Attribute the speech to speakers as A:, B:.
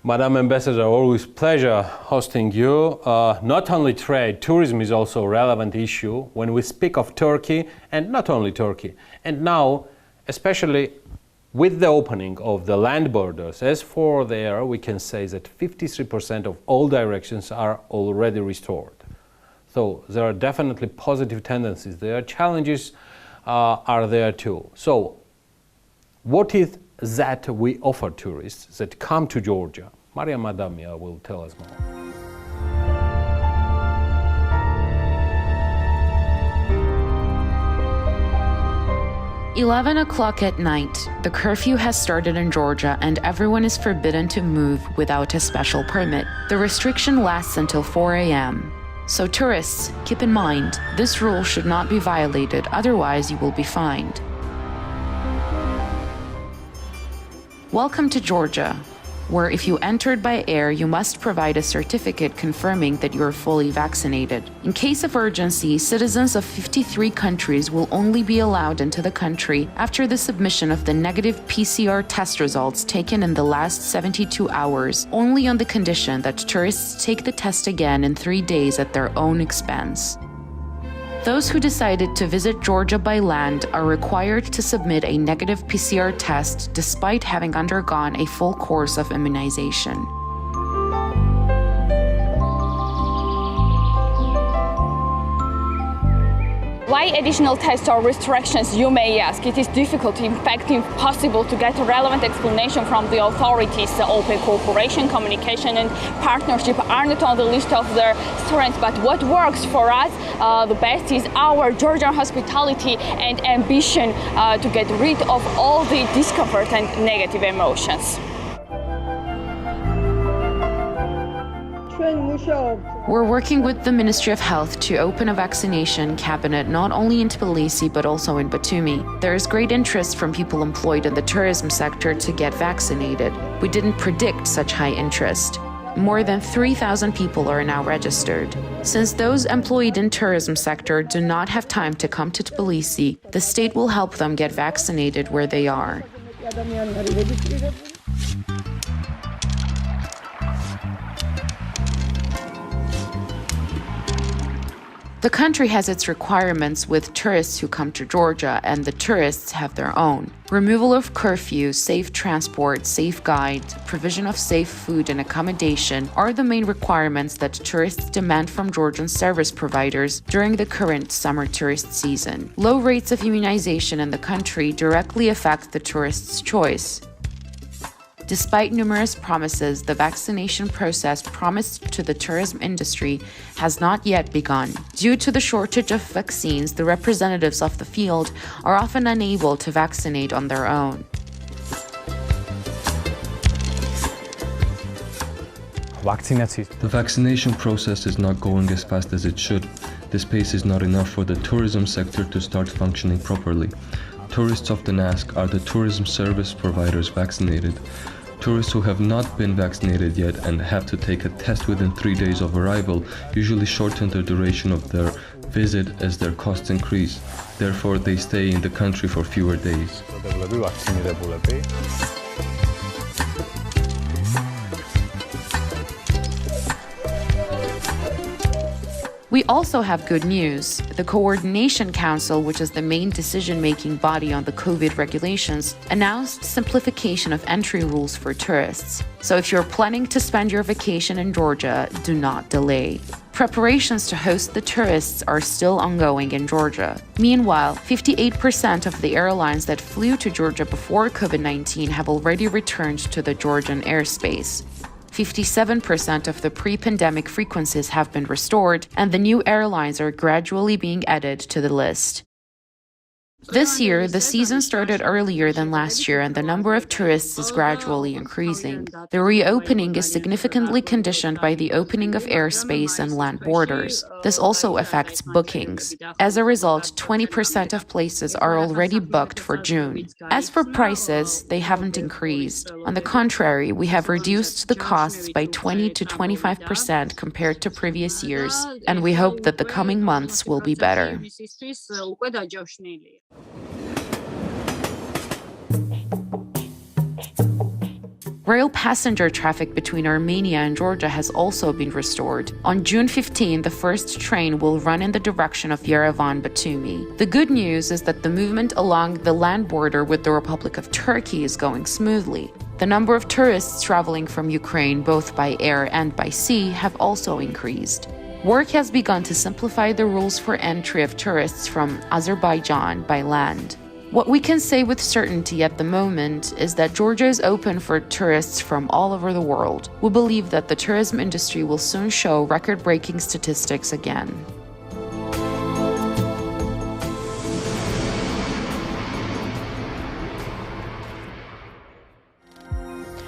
A: Madam Ambassador, always pleasure hosting you. Not only trade, tourism is also a relevant issue when we speak of Turkey, and not only Turkey. And now, especially with the opening of the land borders, as for the air, we can say that 53% of all directions are already restored. So there are definitely positive tendencies there. Challenges are there too. So what is that we offer tourists that come to Georgia? Maria Madamia will tell us more.
B: "11 o'clock at night, the curfew has started in Georgia and everyone is forbidden to move without a special permit. The restriction lasts until 4 a.m. So tourists, keep in mind, this rule should not be violated, otherwise you will be fined." Welcome to Georgia, where if you entered by air, you must provide a certificate confirming that you are fully vaccinated. In case of urgency, citizens of 53 countries will only be allowed into the country after the submission of the negative PCR test results taken in the last 72 hours, only on the condition that tourists take the test again in 3 days at their own expense. Those who decided to visit Georgia by land are required to submit a negative PCR test despite having undergone a full course of immunization.
C: Why additional tests or restrictions, you may ask? It is difficult, in fact impossible, to get a relevant explanation from the authorities. The open cooperation, communication and partnership are not on the list of their strengths, but what works for us the best is our Georgian hospitality and ambition to get rid of all the discomfort and negative emotions.
B: We're working with the Ministry of Health to open a vaccination cabinet not only in Tbilisi but also in Batumi. There is great interest from people employed in the tourism sector to get vaccinated. We didn't predict such high interest. More than 3,000 people are now registered. Since those employed in tourism sector do not have time to come to Tbilisi, the state will help them get vaccinated where they are. The country has its requirements with tourists who come to Georgia, and the tourists have their own. Removal of curfew, safe transport, safe guides, provision of safe food and accommodation are the main requirements that tourists demand from Georgian service providers during the current summer tourist season. Low rates of immunization in the country directly affect the tourist's choice. Despite numerous promises, the vaccination process promised to the tourism industry has not yet begun. Due to the shortage of vaccines, the representatives of the field are often unable to vaccinate on their own.
D: The vaccination process is not going as fast as it should. This pace is not enough for the tourism sector to start functioning properly. Tourists often ask, are the tourism service providers vaccinated? Tourists who have not been vaccinated yet and have to take a test within 3 days of arrival usually shorten the duration of their visit as their costs increase. Therefore, they stay in the country for fewer days.
B: We also have good news. The Coordination Council, which is the main decision-making body on the COVID regulations, announced simplification of entry rules for tourists. So if you're planning to spend your vacation in Georgia, do not delay. Preparations to host the tourists are still ongoing in Georgia. Meanwhile, 58% of the airlines that flew to Georgia before COVID-19 have already returned to the Georgian airspace. 57% of the pre-pandemic frequencies have been restored, and the new airlines are gradually being added to the list. This year, the season started earlier than last year and the number of tourists is gradually increasing. The reopening is significantly conditioned by the opening of airspace and land borders. This also affects bookings. As a result, 20% of places are already booked for June. As for prices, they haven't increased. On the contrary, we have reduced the costs by 20 to 25% compared to previous years, and we hope that the coming months will be better. Rail passenger traffic between Armenia and Georgia has also been restored. On June 15, the first train will run in the direction of Yerevan-Batumi. The good news is that the movement along the land border with the Republic of Turkey is going smoothly. The number of tourists traveling from Ukraine, both by air and by sea, have also increased. Work has begun to simplify the rules for entry of tourists from Azerbaijan by land. What we can say with certainty at the moment is that Georgia is open for tourists from all over the world. We believe that the tourism industry will soon show record-breaking statistics again.